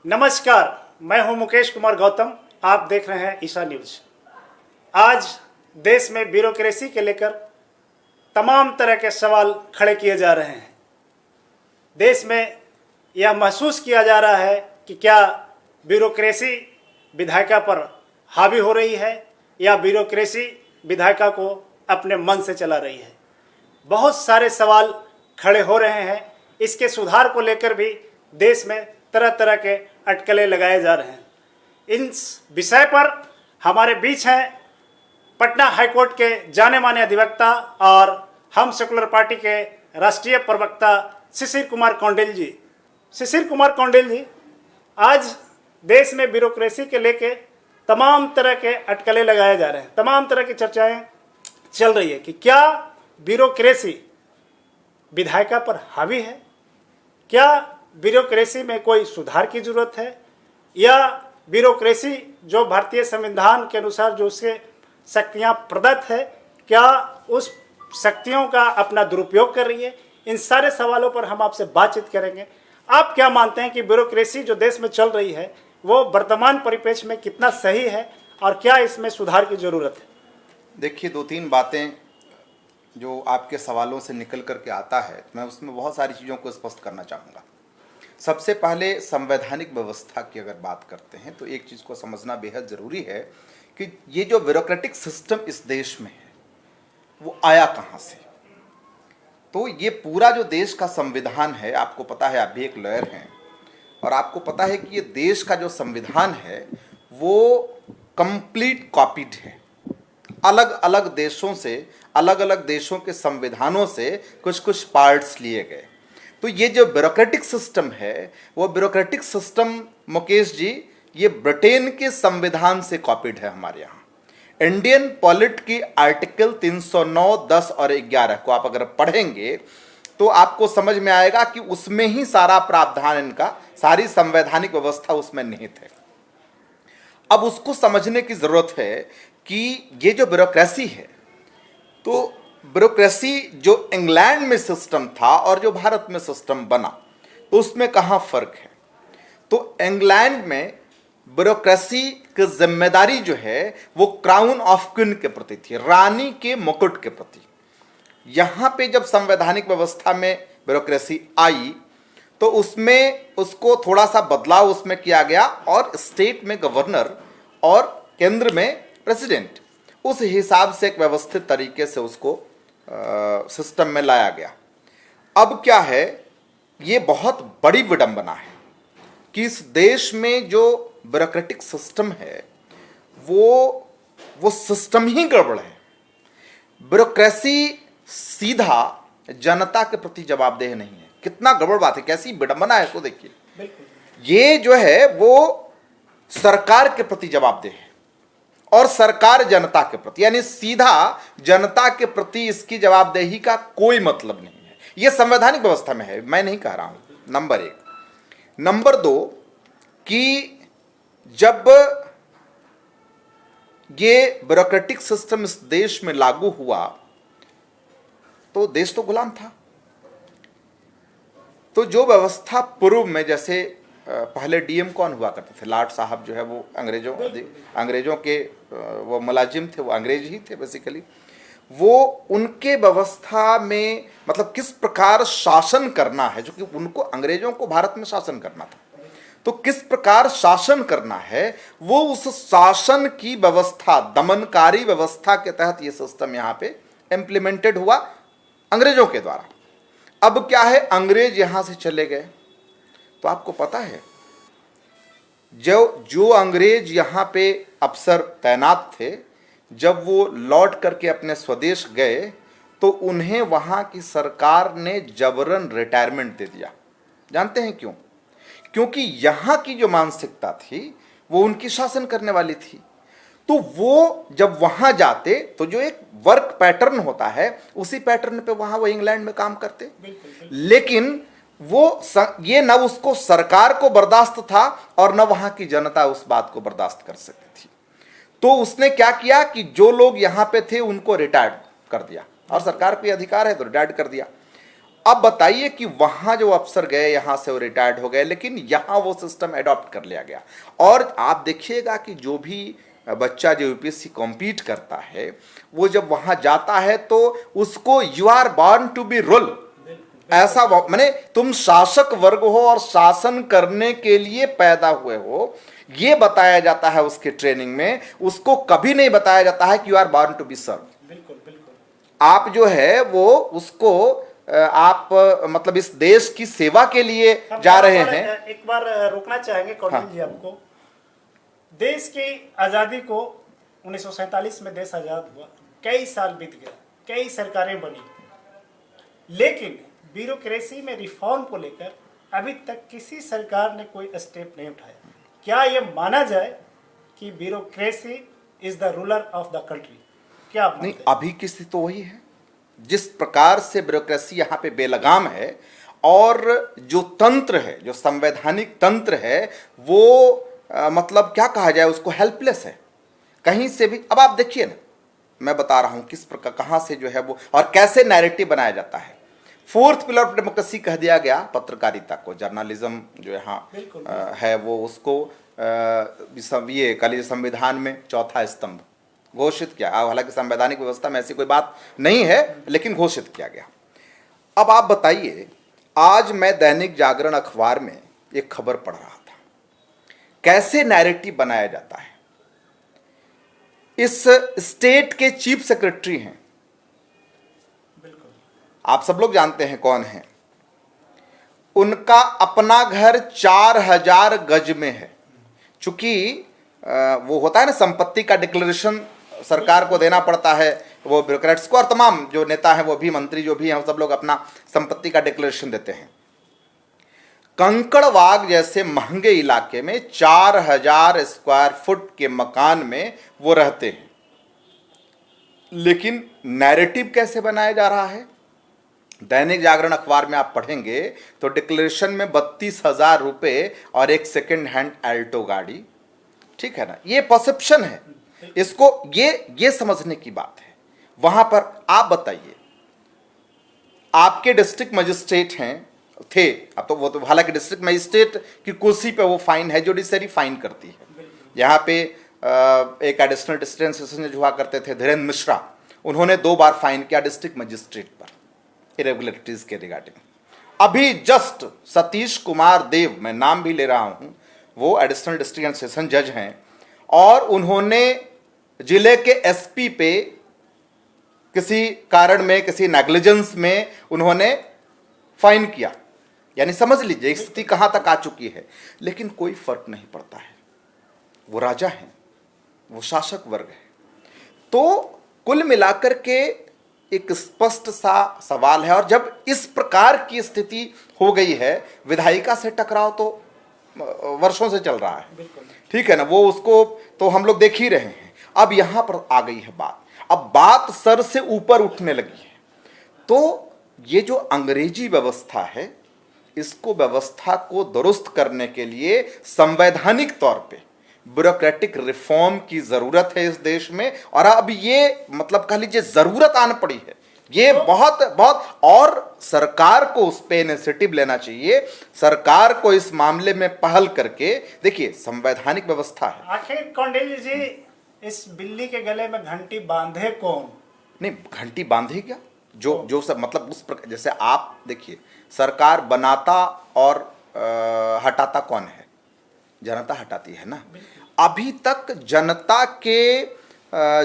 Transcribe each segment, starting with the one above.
नमस्कार, मैं हूं मुकेश कुमार गौतम। आप देख रहे हैं ईशा न्यूज। आज देश में ब्यूरोक्रेसी के लेकर तमाम तरह के सवाल खड़े किए जा रहे हैं। देश में यह महसूस किया जा रहा है कि क्या ब्यूरोक्रेसी विधायिका पर हावी हो रही है या ब्यूरोक्रेसी विधायिका को अपने मन से चला रही है। बहुत सारे सवाल खड़े हो रहे हैं। इसके सुधार को लेकर भी देश में तरह तरह के अटकलें लगाए जा रहे हैं। इन विषय पर हमारे बीच हैं पटना हाईकोर्ट के जाने माने अधिवक्ता और हम सेकुलर पार्टी के राष्ट्रीय प्रवक्ता शिशिर कुमार कौंडिल जी। शिशिर कुमार कौंडिल जी, आज देश में ब्यूरोक्रेसी के लेके तमाम तरह के अटकलें लगाए जा रहे हैं, तमाम तरह की चर्चाएं चल रही है कि क्या ब्यूरोक्रेसी विधायिका पर हावी है, क्या ब्यूरोक्रेसी में कोई सुधार की जरूरत है, या ब्यूरोक्रेसी जो भारतीय संविधान के अनुसार जो उसके शक्तियां प्रदत्त है, क्या उस शक्तियों का अपना दुरुपयोग कर रही है। इन सारे सवालों पर हम आपसे बातचीत करेंगे। आप क्या मानते हैं कि ब्यूरोक्रेसी जो देश में चल रही है वो वर्तमान परिप्रेक्ष्य में कितना सही है और क्या इसमें सुधार की जरूरत है? देखिए, दो तीन बातें जो आपके सवालों से निकल करके आता है, मैं उसमें बहुत सारी चीज़ों को स्पष्ट करना चाहूँगा। सबसे पहले संवैधानिक व्यवस्था की अगर बात करते हैं तो एक चीज़ को समझना बेहद ज़रूरी है कि ये जो ब्यूरोक्रेटिक सिस्टम इस देश में है वो आया कहाँ से। तो ये पूरा जो देश का संविधान है, आपको पता है, आप भी एक लॉयर हैं और आपको पता है कि ये देश का जो संविधान है वो कंप्लीट कॉपीड है। अलग अलग देशों से, अलग अलग देशों के संविधानों से कुछ कुछ पार्ट्स लिए गए। तो ये जो ब्यूरोक्रेटिक सिस्टम है वो ब्यूरोक्रेटिक सिस्टम, मुकेश जी, ये ब्रिटेन के संविधान से कॉपीड है हमारे यहाँ। इंडियन पॉलिट की आर्टिकल 309, 10 और 11 को आप अगर पढ़ेंगे तो आपको समझ में आएगा कि उसमें ही सारा प्रावधान, इनका सारी संवैधानिक व्यवस्था उसमें निहित है। अब उसको समझने की जरूरत है कि ये जो ब्यूरोक्रेसी है, तो ब्यूरोक्रेसी जो इंग्लैंड में सिस्टम था और जो भारत में सिस्टम बना, तो उसमें कहाँ फर्क है। तो इंग्लैंड में ब्यूरोक्रेसी की जिम्मेदारी जो है वो क्राउन ऑफ क्वीन के प्रति थी, रानी के मुकुट के प्रति। यहाँ पे जब संवैधानिक व्यवस्था में ब्यूरोक्रेसी आई तो उसमें उसको थोड़ा सा बदलाव उसमें किया गया और स्टेट में गवर्नर और केंद्र में प्रेसिडेंट, उस हिसाब से एक व्यवस्थित तरीके से उसको सिस्टम में लाया गया। अब क्या है, ये बहुत बड़ी विडंबना है कि इस देश में जो ब्यूरोक्रेटिक सिस्टम है वो सिस्टम ही गड़बड़ है। ब्यूरोक्रेसी सीधा जनता के प्रति जवाबदेह नहीं है। कितना गड़बड़ बात है, कैसी विडंबना है इसको देखिए। ये जो है वो सरकार के प्रति जवाबदेह है और सरकार जनता के प्रति, यानी सीधा जनता के प्रति इसकी जवाबदेही का कोई मतलब नहीं है। यह संवैधानिक व्यवस्था में है, मैं नहीं कह रहा हूं। नंबर एक। नंबर दो कि जब ये ब्यूरोक्रेटिक सिस्टम इस देश में लागू हुआ तो देश तो गुलाम था। तो जो व्यवस्था पूर्व में, जैसे पहले डीएम कौन हुआ करते थे, लाट साहब जो है वो अंग्रेजों के वो मुलाजिम थे, वो अंग्रेज ही थे बेसिकली। वो उनके व्यवस्था में मतलब किस प्रकार शासन करना है, जो कि उनको, अंग्रेजों को भारत में शासन करना था, तो किस प्रकार शासन करना है, वो उस शासन की व्यवस्था, दमनकारी व्यवस्था के तहत ये सिस्टम यहाँ पे इम्प्लीमेंटेड हुआ अंग्रेजों के द्वारा। अब क्या है, अंग्रेज यहां से चले गए तो आपको पता है जो अंग्रेज यहां पे अफसर तैनात थे, जब वो लौट करके अपने स्वदेश गए तो उन्हें वहां की सरकार ने जबरन रिटायरमेंट दे दिया। जानते हैं क्यों? क्योंकि यहां की जो मानसिकता थी वो उनकी शासन करने वाली थी। तो वो जब वहां जाते तो जो एक वर्क पैटर्न होता है उसी पैटर्न पे वहां वो इंग्लैंड में काम करते। लेकिन वो ये न उसको सरकार को बर्दाश्त था और न वहां की जनता उस बात को बर्दाश्त कर सकती थी। तो उसने क्या किया कि जो लोग यहां पे थे उनको रिटायर्ड कर दिया, और सरकार पे अधिकार है तो रिटायर्ड कर दिया। अब बताइए कि वहां जो अफसर गए, यहां से वो रिटायर्ड हो गए, लेकिन यहां वो सिस्टम एडॉप्ट कर लिया गया। और आप देखिएगा कि जो भी बच्चा जो यूपीएससी कॉम्पीट करता है, वो जब वहां जाता है तो उसको you are born to be rule, ऐसा माने तुम शासक वर्ग हो और शासन करने के लिए पैदा हुए हो, ये बताया जाता है उसके ट्रेनिंग में। उसको कभी नहीं बताया जाता है कि you are born to be serve. बिल्कुल बिल्कुल। आप जो है वो उसको आप मतलब इस देश की सेवा के लिए हम जा यहाँ रहे पर हैं। एक बार रोकना चाहेंगे कौटिल हाँ। जी आपको। देश की आज़ादी को 1947 में देश आज़ाद हुआ, कई साल बीत गया, कई सरकारें बनी, लेकिन ब्यूरोक्रेसी में रिफॉर्म को लेकर अभी तक किसी सरकार ने कोई स्टेप नहीं उठाया। क्या ये माना जाए कि bureaucracy is the ruler of the country? क्या आप नहीं, मानते हैं? अभी की स्थिति तो वही है। जिस प्रकार से ब्यूरोक्रेसी यहाँ पे बेलगाम है, और जो तंत्र है, जो संवैधानिक तंत्र है, वो मतलब क्या कहा जाए उसको, हेल्पलेस है कहीं से भी। अब आप देखिए ना, मैं बता रहा हूं किस प्रकार कहां से जो है वो और कैसे नैरेटिव बनाया जाता है। फोर्थ पिलर ऑफ डेमोक्रेसी कह दिया गया पत्रकारिता को, जर्नलिज्म जो यहाँ बिल्कुल। है वो उसको ये कह लीजिए संविधान में चौथा स्तंभ घोषित किया। हालांकि संवैधानिक व्यवस्था में ऐसी कोई बात नहीं है, लेकिन घोषित किया गया। अब आप बताइए, आज मैं दैनिक जागरण अखबार में एक खबर पढ़ रहा था, कैसे नैरेटिव बनाया जाता है। इस स्टेट के चीफ सेक्रेटरी हैं, बिल्कुल। आप सब लोग जानते हैं कौन है। उनका अपना घर 4000 गज में है। चूंकि वो होता है ना, संपत्ति का डिक्लेरेशन सरकार को देना पड़ता है, वो ब्यूरोक्रेट्स को, और तमाम जो नेता हैं वो भी, मंत्री जो भी हैं, सब लोग अपना संपत्ति का डिक्लेरेशन देते हैं। कंकड़बाग जैसे महंगे इलाके में 4000 स्क्वायर फुट के मकान में वो रहते हैं। लेकिन नैरेटिव कैसे बनाया जा रहा है? दैनिक जागरण अखबार में आप पढ़ेंगे तो डिक्लेरेशन में 32,000 रुपये और एक सेकेंड हैंड एल्टो गाड़ी। ठीक है ना, ये परसेप्शन है, इसको ये समझने की बात है। वहां पर आप बताइए, आपके डिस्ट्रिक्ट मजिस्ट्रेट हैं, थे, अब तो वो तो हालांकि डिस्ट्रिक्ट मजिस्ट्रेट की कुर्सी पे वो फाइन है, जुडिशरी फाइन करती है। यहाँ पे एक एडिशनल डिस्ट्रिक्ट सेशन जज हुआ करते थे धीरेन्द्र मिश्रा, उन्होंने 2 बार फाइन किया डिस्ट्रिक्ट मजिस्ट्रेट पर इरेगुलरिटीज के रिगार्डिंग। अभी जस्ट सतीश कुमार देव, मैं नाम भी ले रहा हूं, वो एडिशनल डिस्ट्रिक्ट एंड सेशन जज हैं, और उन्होंने जिले के एसपी पे किसी कारण में, किसी नेग्लिजेंस में उन्होंने फाइन किया। यानी समझ लीजिए स्थिति कहां तक आ चुकी है। लेकिन कोई फर्क नहीं पड़ता है, वो राजा हैं, वो शासक वर्ग है। तो कुल मिलाकर के एक स्पष्ट सा सवाल है। और जब इस प्रकार की स्थिति हो गई है, विधायिका से टकराव तो वर्षों से चल रहा है, ठीक है ना, वो उसको तो हम लोग देख ही रहे हैं। अब यहां पर आ गई है बात, अब बात सर से ऊपर उठने लगी है। तो ये जो अंग्रेजी व्यवस्था है, इसको व्यवस्था को दुरुस्त करने के लिए संवैधानिक तौर पे ब्यूरोक्रेटिक रिफॉर्म की जरूरत है इस देश में। और अब ये मतलब कह लीजिए जरूरत आन पड़ी है, ये बहुत बहुत, और सरकार को उस पे इनिशिएटिव लेना चाहिए। सरकार को इस मामले में पहल करके, देखिए संवैधानिक व्यवस्था है। आखिर कौंडिन्य जी, इस बिल्ली के गले में घंटी बांधे कौन? नहीं, घंटी बांधे क्या, जो सब मतलब उस प्रकार, जैसे आप देखिए, सरकार बनाता और हटाता कौन है? जनता हटाती है ना। अभी तक जनता के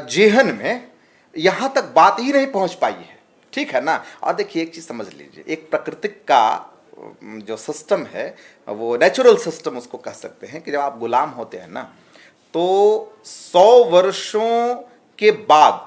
जेहन में यहां तक बात ही नहीं पहुंच पाई है, ठीक है ना। और देखिए एक चीज समझ लीजिए, एक प्राकृतिक का जो सिस्टम है, वो नेचुरल सिस्टम उसको कह सकते हैं, कि जब आप गुलाम होते हैं ना, तो 100 वर्षों के बाद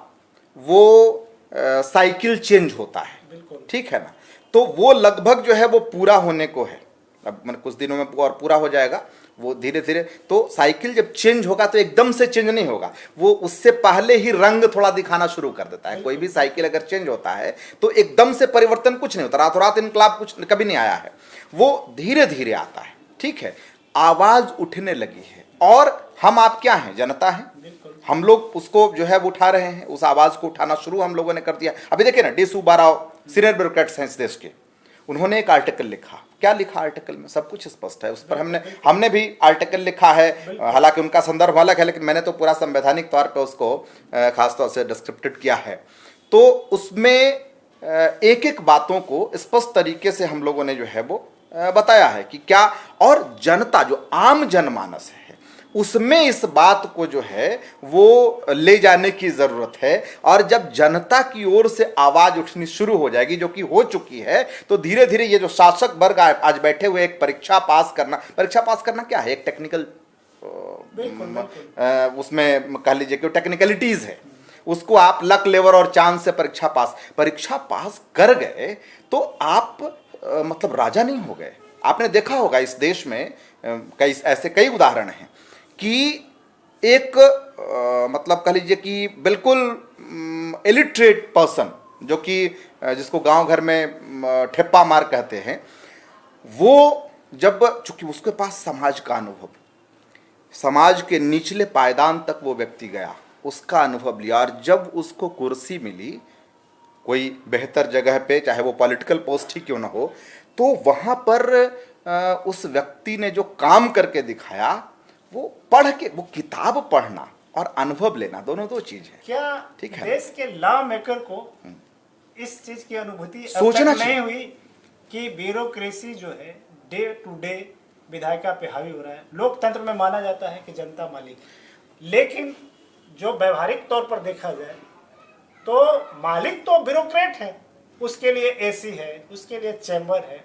वो साइकिल चेंज होता है, ठीक है ना। तो वो लगभग जो है वो पूरा होने को है, अब मैंने कुछ दिनों में और पूरा हो जाएगा वो धीरे धीरे। तो साइकिल जब चेंज होगा तो एकदम से चेंज नहीं होगा, वो उससे पहले ही रंग थोड़ा दिखाना शुरू कर देता है। कोई भी साइकिल अगर चेंज होता है तो एकदम से परिवर्तन कुछ नहीं होता, रातों रात इनकलाब कुछ कभी नहीं आया है, वो धीरे धीरे आता है, ठीक है। आवाज उठने लगी है, और हम आप क्या हैं? जनता हैं। हम लोग उसको जो है उठा रहे हैं, उस आवाज को उठाना शुरू हम लोगों ने कर दिया। अभी देखिए ना, डी सुब्बाराव सीनियर ब्यूरोक्रेट्स हैं इस देश के, उन्होंने एक आर्टिकल लिखा। क्या लिखा आर्टिकल में? सब कुछ स्पष्ट है, उस पर हमने भी आर्टिकल लिखा है, हालांकि उनका संदर्भ अलग है, लेकिन मैंने तो पूरा संवैधानिक तौर पे उसको खासतौर से डिस्क्रिप्टेड किया है। तो उसमें एक एक बातों को स्पष्ट तरीके से हम लोगों ने जो है वो बताया है कि क्या, और जनता जो आम जनमानस है उसमें इस बात को जो है वो ले जाने की जरूरत है। और जब जनता की ओर से आवाज उठनी शुरू हो जाएगी, जो कि हो चुकी है, तो धीरे धीरे ये जो शासक वर्ग आज बैठे हुए, एक परीक्षा पास करना क्या है? एक टेक्निकल उसमें कह लीजिए कि टेक्निकलिटीज है, उसको आप लक लेवर और चांद से परीक्षा पास कर गए तो आप मतलब राजा नहीं हो गए। आपने देखा होगा इस देश में कई उदाहरण हैं कि एक मतलब कह लीजिए कि बिल्कुल इलिटरेट पर्सन, जो कि जिसको गांव घर में ठेप्पा मार कहते हैं, वो जब चूंकि उसके पास समाज का अनुभव, समाज के निचले पायदान तक वो व्यक्ति गया, उसका अनुभव लिया, और जब उसको कुर्सी मिली कोई बेहतर जगह पे, चाहे वो पॉलिटिकल पोस्ट ही क्यों ना हो, तो वहां पर उस व्यक्ति ने जो काम करके दिखाया, वो पढ़ के, वो किताब पढ़ना और अनुभव लेना दोनों दो चीज है। क्या ठीक है, देश के लॉ मेकर को इस चीज की अनुभूति सोचना नहीं हुई कि ब्यूरोक्रेसी जो है डे टू डे विधायिका पे हावी हो रहा है? लोकतंत्र में माना जाता है कि जनता मालिक, लेकिन जो व्यवहारिक तौर पर देखा जाए तो मालिक तो ब्यूरोक्रेट है, उसके लिए एसी है, उसके लिए चैम्बर है।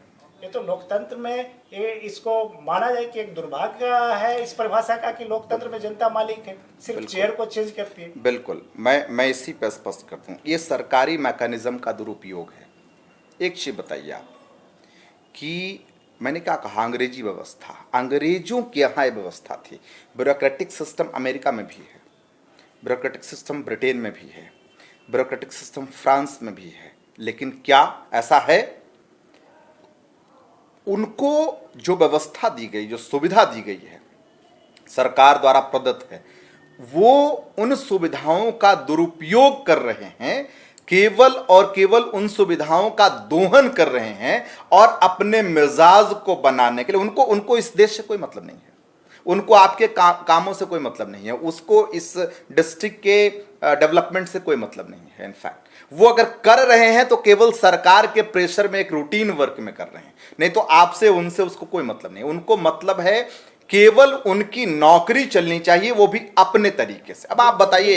ये तो लोकतंत्र में ये इसको माना जाए कि एक दुर्भाग्य है इस परिभाषा का कि लोकतंत्र में जनता मालिक है, सिर्फ चेयर को चेंज करती है। बिल्कुल, मैं इसी पर स्पष्ट करता हूँ, ये सरकारी मैकेनिज्म का दुरुपयोग है। एक चीज बताइए आप कि मैंने क्या कहा, अंग्रेजी व्यवस्था, अंग्रेजों के यहाँ ये व्यवस्था थी। ब्यूरोक्रेटिक सिस्टम अमेरिका में भी है, ब्यूरोक्रेटिक सिस्टम ब्रिटेन में भी है, ब्यूरोक्रेटिक सिस्टम फ्रांस में भी है, लेकिन क्या ऐसा है? उनको जो व्यवस्था दी गई, जो सुविधा दी गई है, सरकार द्वारा प्रदत्त है, वो उन सुविधाओं का दुरुपयोग कर रहे हैं, केवल और केवल उन सुविधाओं का दोहन कर रहे हैं, और अपने मिजाज को बनाने के लिए उनको इस देश से कोई मतलब नहीं है, उनको आपके कामों से कोई मतलब नहीं है, उसको इस डिस्ट्रिक्ट के डेवलपमेंट से कोई मतलब नहीं है। इनफैक्ट वो अगर कर रहे हैं तो केवल सरकार के प्रेशर में, एक रूटीन वर्क में कर रहे हैं, नहीं तो आपसे उनसे उसको कोई मतलब नहीं। उनको मतलब है केवल उनकी नौकरी चलनी चाहिए, वो भी अपने तरीके से। अब आप बताइए,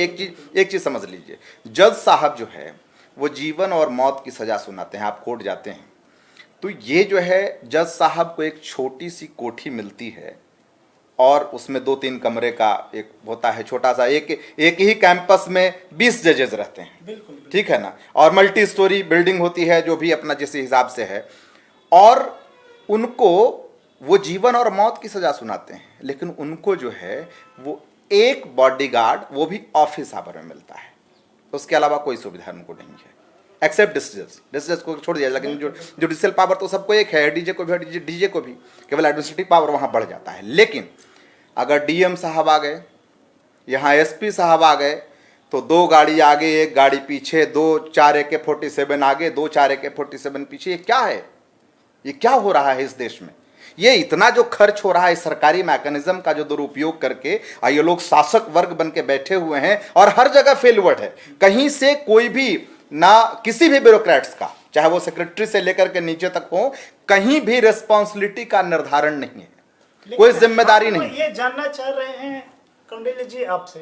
एक चीज समझ लीजिए, जज साहब जो है वो जीवन और मौत की सजा सुनाते हैं, आप कोर्ट जाते हैं तो ये जो है जज साहब को एक छोटी सी कोठी मिलती है, और उसमें 2-3 कमरे का एक होता है छोटा सा, एक ही कैंपस में 20 जजेस रहते हैं। बिल्कुल। ठीक है ना, और मल्टी स्टोरी बिल्डिंग होती है, जो भी अपना जिस हिसाब से है, और उनको वो जीवन और मौत की सजा सुनाते हैं, लेकिन उनको जो है वो एक बॉडीगार्ड, वो भी ऑफिस आवर में मिलता है, उसके अलावा कोई सुविधा उनको नहीं है, एक्सेप्ट डिस्ट्रिक्ट को छोड़ दिया। लेकिन जो जुडिशियल पावर तो सबको एक है, डीजे को भी, डीजे को भी, केवल एडमिनिस्ट्रेटिव पावर वहां बढ़ जाता है। लेकिन अगर डीएम साहब आ गए, यहाँ एसपी साहब आ गए, तो 2 गाड़ी आगे 1 गाड़ी पीछे, 2-4 AK-47 आगे, 2-4 AK-47 पीछे। ये क्या है? ये क्या हो रहा है इस देश में? ये इतना जो खर्च हो रहा है सरकारी मैकेनिज्म का जो दुरुपयोग करके, ये लोग शासक वर्ग बन के बैठे हुए हैं, और हर जगह फेलवर्ड है। कहीं से कोई भी ना, किसी भी ब्यूरोक्रेट्स का, चाहे वो सेक्रेटरी से लेकर के नीचे तक हो, कहीं भी रिस्पॉन्सिबिलिटी का निर्धारण नहीं है, कोई जिम्मेदारी नहीं। ये जानना चाह रहे हैं कौंडिन्य जी आपसे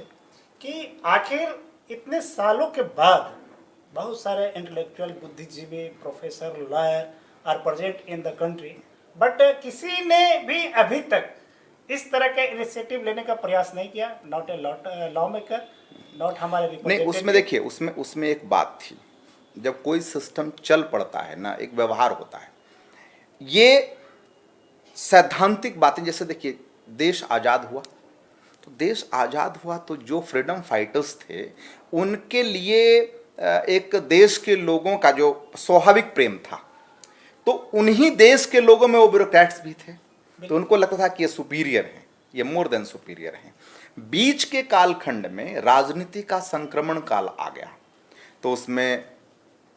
कि आखिर इतने सालों के बाद बहुत सारे इंटेलेक्चुअल, बुद्धिजीवी, professor, lawyer are present in the country, but किसी ने भी अभी तक इस तरह के इनिशिएटिव लेने का प्रयास नहीं किया। Not a law maker, not हमारे नहीं। उसमें देखिए, उसमें एक बात थी, जब कोई सिस्टम चल पड़ता है ना, एक व्यवहार होता है, ये सैद्धांतिक बातें। जैसे देखिए, देश आज़ाद हुआ तो जो फ्रीडम फाइटर्स थे, उनके लिए एक देश के लोगों का जो स्वाभाविक प्रेम था, तो उन्हीं देश के लोगों में वो ब्यूरोक्रेट्स भी थे, तो उनको लगता था कि ये सुपीरियर हैं, ये मोर देन सुपीरियर हैं। बीच के कालखंड में राजनीति का संक्रमण काल आ गया, तो उसमें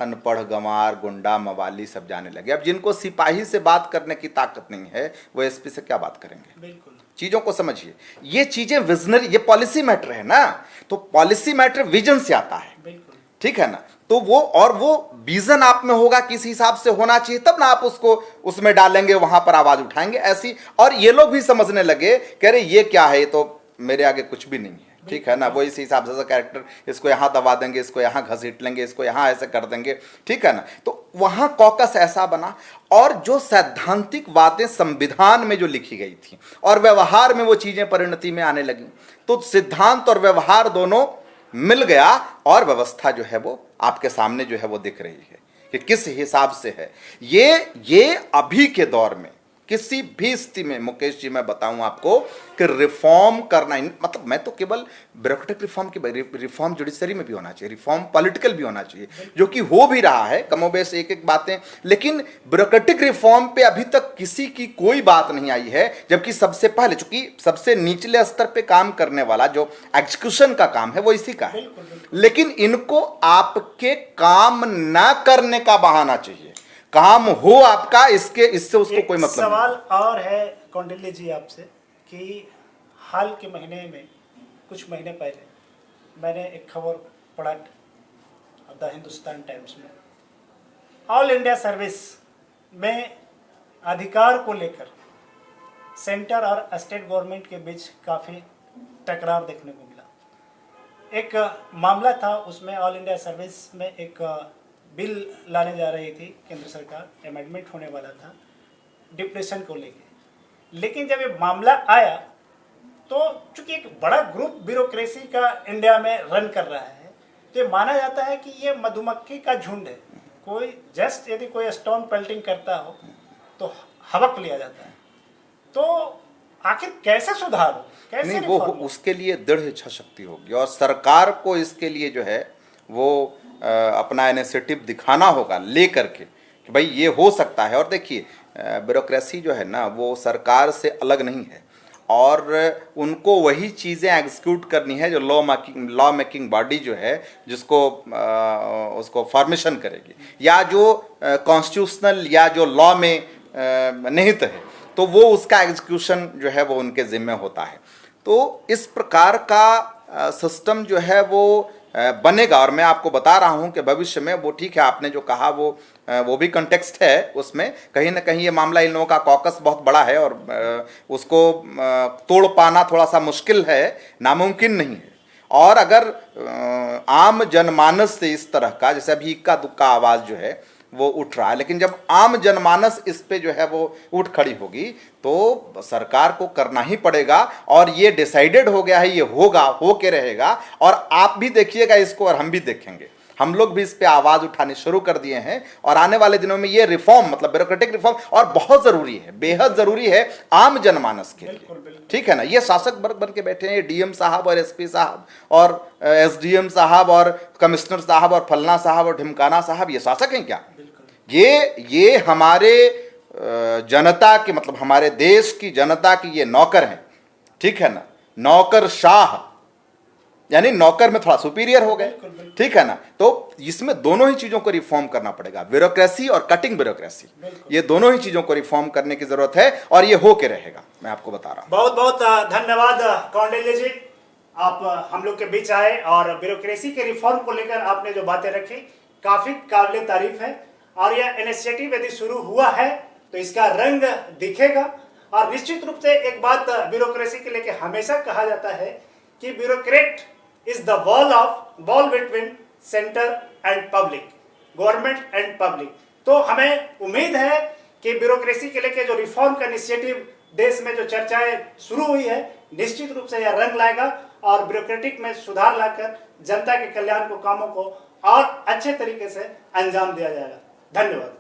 अनपढ़ गंवार गुंडा मवाली सब जाने लगे। अब जिनको सिपाही से बात करने की ताकत नहीं है वो एसपी से क्या बात करेंगे? बिल्कुल। चीजों को समझिए, ये चीजें विजनरी, ये पॉलिसी मैटर है ना, तो पॉलिसी मैटर विजन से आता है। बिल्कुल। ठीक है ना, तो वो विजन आप में होगा किस हिसाब से होना चाहिए, तब ना आप उसको उसमें डालेंगे, वहां पर आवाज उठाएंगे ऐसी। और ये लोग भी समझने लगे कह रहे ये क्या है, तो मेरे आगे कुछ भी नहीं है। ठीक है ना, वो इसी हिसाब से कैरेक्टर, इसको यहाँ दबा देंगे, इसको यहाँ घसीट लेंगे, इसको यहाँ ऐसे कर देंगे। ठीक है ना, तो वहां कॉकस ऐसा बना। और जो सैद्धांतिक बातें संविधान में जो लिखी गई थी और व्यवहार में वो चीजें परिणति में आने लगी, तो सिद्धांत और व्यवहार दोनों मिल गया और व्यवस्था जो है वो आपके सामने जो है वो दिख रही है कि किस हिसाब से है। ये अभी के दौर में किसी भी स्थिति में, मुकेश जी मैं बताऊं आपको कि रिफॉर्म करना, मतलब मैं तो केवल ब्यूरोक्रेटिक रिफॉर्म की, रिफॉर्म जुडिशरी में भी होना चाहिए, रिफॉर्म पॉलिटिकल भी होना चाहिए, जो कि हो भी रहा है कमोबेश एक एक बातें, लेकिन ब्यूरोक्रेटिक रिफॉर्म पे अभी तक किसी की कोई बात नहीं आई है। जबकि सबसे पहले, चूंकि सबसे निचले स्तर पे काम करने वाला जो एग्जीक्यूशन का काम है वो इसी का है, लेकिन इनको आपके काम ना करने का बहाना चाहिए। काम हो आपका, इससे उसको कोई मतलब सवाल और है कौंडिल्य जी आपसे कि हाल के महीने में, कुछ महीने पहले मैंने एक खबर पढ़ा द हिंदुस्तान टाइम्स में, ऑल इंडिया सर्विस में अधिकार को लेकर सेंटर और स्टेट गवर्नमेंट के बीच काफ़ी टकराव देखने को मिला। एक मामला था, उसमें ऑल इंडिया सर्विस में एक बिल लाने जा रही थी केंद्र सरकार, अमेंडमेंट होने वाला था डिप्रेशन को लेके। लेकिन जब ये मामला आया तो चूंकि एक बड़ा ग्रुप ब्यूरोक्रेसी का इंडिया में रन कर रहा है, तो ये माना जाता है कि ये मधुमक्खी का झुंड है। कोई जस्ट यदि कोई स्टोन पेल्टिंग करता हो तो हवक लिया जाता है। तो आखिर कैसे सुधार हो, कैसे नहीं, वो उसके लिए दृढ़ इच्छा शक्ति होगी और सरकार को इसके लिए जो है वो अपना इनिशिएटिव दिखाना होगा लेकर के कि भाई ये हो सकता है। और देखिए ब्यूरोक्रेसी जो है ना वो सरकार से अलग नहीं है और उनको वही चीज़ें एग्जीक्यूट करनी है जो लॉ मेकिंग बॉडी जो है जिसको उसको फॉर्मेशन करेगी, या जो कॉन्स्टिट्यूशनल या जो लॉ में निहित है, तो वो उसका एग्जीक्यूशन जो है वो उनके जिम्मे होता है। तो इस प्रकार का सिस्टम जो है वो बनेगा। और मैं आपको बता रहा हूं कि भविष्य में वो, ठीक है आपने जो कहा वो भी कंटेक्स्ट है, उसमें कहीं ना कहीं ये मामला, इन लोगों का कॉकस बहुत बड़ा है और उसको तोड़ पाना थोड़ा सा मुश्किल है, नामुमकिन नहीं है। और अगर आम जनमानस से इस तरह का, जैसे अभी इक्का दुक्का आवाज़ जो है वो उठ रहा है, लेकिन जब आम जनमानस इस पे जो है वो उठ खड़ी होगी तो सरकार को करना ही पड़ेगा। और ये डिसाइडेड हो गया है, ये होगा, हो के रहेगा। और आप भी देखिएगा इसको और हम भी देखेंगे, हम लोग भी इस पे आवाज उठाने शुरू कर दिए हैं। और आने वाले दिनों में ये रिफॉर्म, मतलब ब्यूरोक्रेटिक रिफॉर्म, और बहुत जरूरी है, बेहद जरूरी है आम जनमानस के लिए। ठीक है ना, ये शासक वर्ग बन के बैठे हैं, ये डीएम साहब और एसपी साहब और एसडीएम साहब और कमिश्नर साहब और फलना साहब और ढिमकाना साहब, ये शासक हैं क्या? ये हमारे जनता की, मतलब हमारे देश की जनता की ये नौकर हैं। ठीक है ना, नौकर शाह, यानी नौकर में थोड़ा सुपीरियर हो गए। ठीक है ना, तो इसमें दोनों ही चीजों को रिफॉर्म करना पड़ेगा, ब्यूरोक्रेसी और कटिंग ब्यूरोक्रेसी, ये दोनों ही चीजों को रिफॉर्म करने की जरूरत है और ये हो के रहेगा, मैं आपको बता रहा हूं। बहुत बहुत धन्यवाद कौंडिल्य जी, आप हम लोग के बीच आए और ब्यूरोक्रेसी के रिफॉर्म को लेकर आपने जो बातें रखी काफी काबिल तारीफ है। और यह इनिशिएटिव यदि शुरू हुआ है तो इसका रंग दिखेगा। और निश्चित रूप से एक बात ब्यूरोक्रेसी के लेके हमेशा कहा जाता है कि bureaucrat is the wall between centre and public, government and public. तो हमें उम्मीद है कि ब्यूरोक्रेसी के लेके जो रिफॉर्म का इनिशिएटिव देश में जो चर्चाएं शुरू हुई है, निश्चित रूप से यह रंग लाएगा और ब्यूरोक्रेटिक में सुधार लाकर जनता के कल्याण को, कामों को और अच्छे तरीके से अंजाम दिया जाएगा। धन्यवाद।